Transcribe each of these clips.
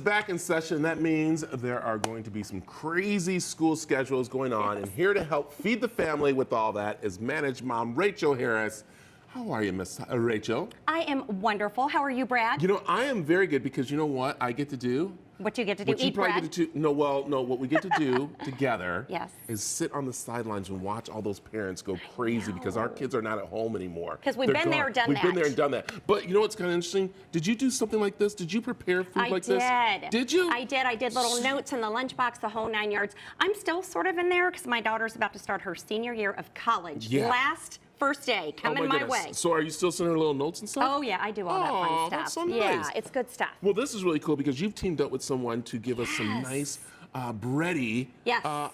back in session. That means there are going to be some crazy school schedules going on. And here to help feed the family with all that is Managed Mom Rachel Harris. How are you, Miss Rachel? I am wonderful. How are you, Brad? You know, I am very good because you know what I get to do? What you get to do? What you Eat probably bread? get to do, what we get to do together Yes. is sit on the sidelines and watch all those parents go crazy because our kids are not at home anymore. Because we've been there, done that. We've been there and done that. But you know what's kind of interesting? Did you do something like this? Did you prepare food like this? I did. Did you? I did. I did little notes in the lunchbox, the whole 9 yards. I'm still sort of in there because my daughter's about to start her senior year of college. Yeah. First day, coming my way. So are you still sending her little notes and stuff? Oh yeah, I do all that fun stuff. That's so nice. Yeah, it's good stuff. Well, this is really cool because you've teamed up with someone to give us some nice bready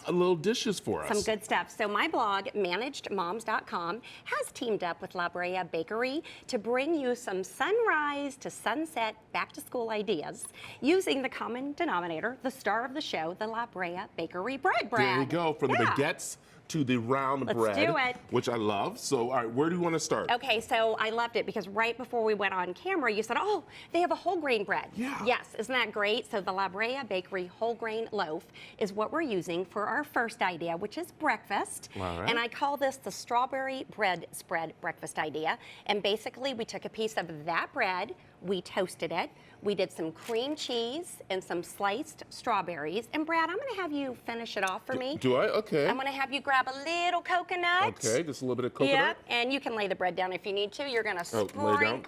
little dishes for us. Some good stuff. So my blog, managedmoms.com, has teamed up with La Brea Bakery to bring you some sunrise to sunset back to school ideas using the common denominator, the star of the show, the La Brea Bakery bread. There you go, from the baguettes to the round bread, do it. which I love. So, all right, where do you want to start? Okay, so I loved it because right before we went on camera, you said, oh, they have a whole grain bread. Yeah. Yes, isn't that great? So the La Brea Bakery whole grain loaf is what we're using for our first idea, which is breakfast. All right. And I call this the strawberry bread spread breakfast idea. And basically, we took a piece of that bread, we toasted it, we did some cream cheese and some sliced strawberries. And Brad, I'm gonna have you finish it off for me. Do I? Okay. I'm gonna have you grab a little coconut. Okay, just a little bit of coconut. Yep, and you can lay the bread down if you need to. You're gonna lay down.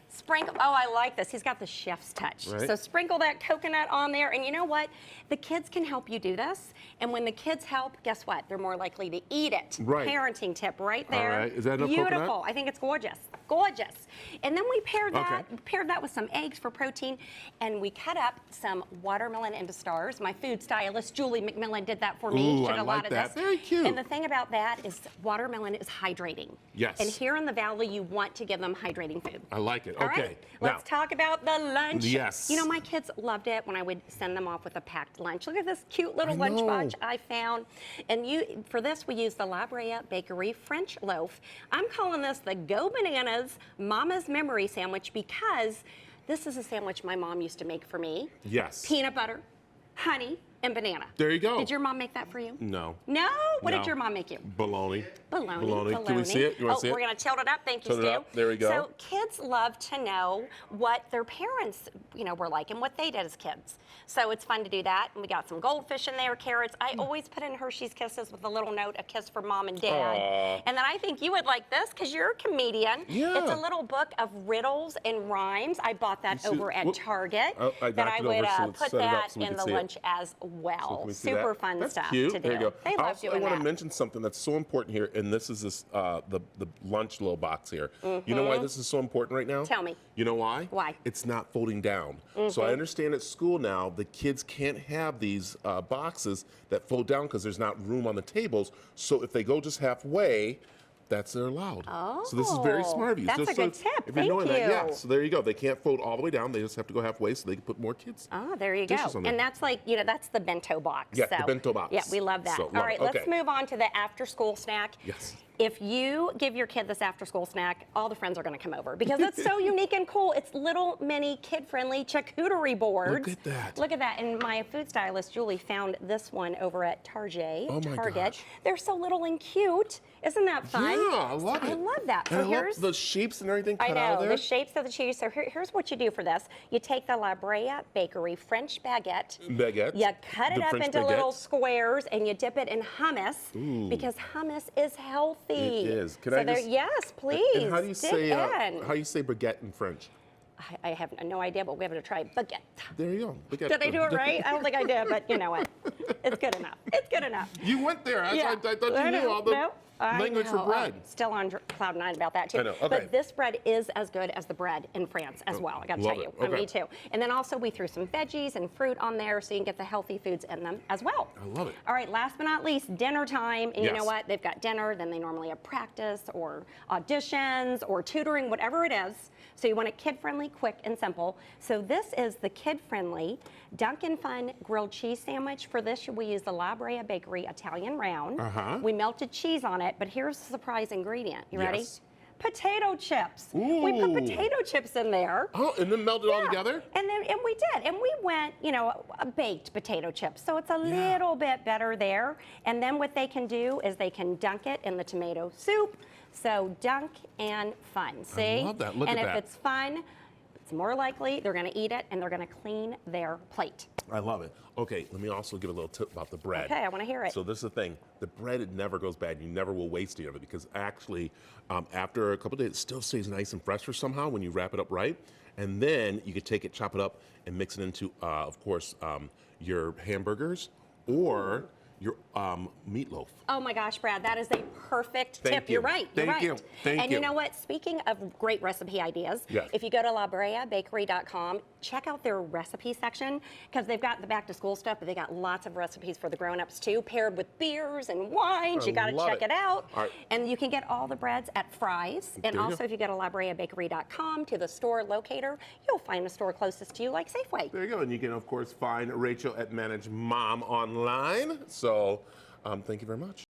sprinkle, oh, I like this. He's got the chef's touch. Right. So sprinkle that coconut on there, and you know what? The kids can help you do this, and when the kids help, guess what? They're more likely to eat it. Right. Parenting tip right there. All right, is that enough Beautiful. coconut? I think it's gorgeous. Gorgeous. And then we paired that with some eggs for protein, and we cut up some watermelon into stars. My food stylist, Julie McMillan, did that for me. Ooh, She did I a like lot of that. this. Very cute. And the thing about that is watermelon is hydrating. Yes. And here in the Valley, you want to give them hydrating food. I like it. All Okay. right, let's talk about the lunch. Yes. You know, my kids loved it when I would send them off with a packed lunch. Look at this cute little I know. lunchbox I found. And for this, we use the La Brea Bakery French loaf. I'm calling this the Go Bananas Mama's Memory Sandwich because this is a sandwich my mom used to make for me. Yes. Peanut butter, honey, and banana. There you go. Did your mom make that for you? No. No? What No. did your mom make you? Bologna. Bologna. Can we see it? You want to see it? We're going to tilt it up. Thank you, Tilt it Stu. up. There we go. So kids love to know what their parents, were like and what they did as kids. So it's fun to do that. And we got some goldfish in there, carrots. I always put in Hershey's Kisses with a little note, a kiss for mom and dad. Aww. And then I think you would like this because you're a comedian. Yeah. It's a little book of riddles and rhymes. I bought that over at Target. I that knocked I it would over, so let's put set it up that so we in can the see it. lunch as So well. can we see Super that? fun That's stuff cute. to do. There you go. They love Also, doing I want that. to mention something that's so important here, and this is the lunch little box here. You know why this is so important right now? Tell me. You know why? Why? It's not folding down. So I understand at school now the kids can't have these boxes that fold down because there's not room on the tables. So if they go just halfway, they're allowed. Oh, so this is very smart of you. that's Just a good tip. If Thank you're knowing that, you. yeah. So there you go. They can't fold all the way down. They just have to go halfway so they can put more kids. Oh, there you go. dishes on there. And that's like, that's the bento box. Yeah, so, the bento box. Yeah, we love that. So, All love right, it. let's Okay. move on to the after-school snack. Yes. If you give your kid this after-school snack, all the friends are going to come over because it's so unique and cool. It's little mini kid-friendly charcuterie boards. Look at that. Look at that. And my food stylist, Julie, found this one over at Target. Oh, my Target. gosh. They're so little and cute. Isn't that fun? Yeah, I love it. I love that. And So I love the shapes and everything I cut out of know, there. the shapes of the cheese. So here's what you do for this. You take the La Brea Bakery French baguette. Baguette. You cut it The up French into little baguettes. squares and you dip it in hummus because hummus is healthy. It is. Can so I just- yes, please. And how do you dig say in. how do you say baguette in French? I have no idea, but we have to try baguette. There you go. Baguette. Did I do it right? I don't think I did, but you know what? It's good enough. It's good enough. You went there. I thought you I knew know. all the No, I language for know. bread. I'm still on cloud nine about that too. I know. Okay. But this bread is as good as the bread in France as well. I got to Love tell you. it. Okay. Me too. And then also we threw some veggies and fruit on there so you can get the healthy foods in them as well. I love it. All right, last but not least, dinner time. And you know Yes. what? They've got dinner, then they normally have practice or auditions or tutoring, whatever it is. So you want it kid-friendly, quick, and simple. So this is the kid-friendly Dunkin' Fun grilled cheese sandwich. For this, we use the La Brea Bakery Italian round. Uh-huh. We melted cheese on it, but here's the surprise ingredient. You ready? Yes. potato chips. We put Ooh. potato chips in there. Oh, and then melt it all Yeah. together? And we did. And we went, a baked potato chip. So it's a little bit better there. And then what they can do is they can dunk it in the tomato soup. So dunk and fun. See? I love that. Look and at if that. it's fun, it's more likely they're going to eat it and they're going to clean their plate. I love it. Okay, let me also give a little tip about the bread. Okay, I want to hear it. So this is the thing. The bread, it never goes bad. You never will waste any of it because actually, after a couple days, it still stays nice and fresh for somehow when you wrap it up right. And then you could take it, chop it up, and mix it into, of course, your hamburgers or your meatloaf. Oh my gosh, Brad, that is a perfect Thank tip. you. You're right. You're Thank right. you. Thank and you. you know what? Speaking of great recipe ideas, Yes. if you go to labreabakery.com, check out their recipe section because they've got the back to school stuff, but they got lots of recipes for the grown-ups too, paired with beers and wines. I You got to love check it. it out. All right. And you can get all the breads at Fry's. And There you also, go. if you go to labreabakery.com to the store locator, you'll find a store closest to you, like Safeway. There you go. And you can, of course, find Rachel at Manage Mom online. So thank you very much.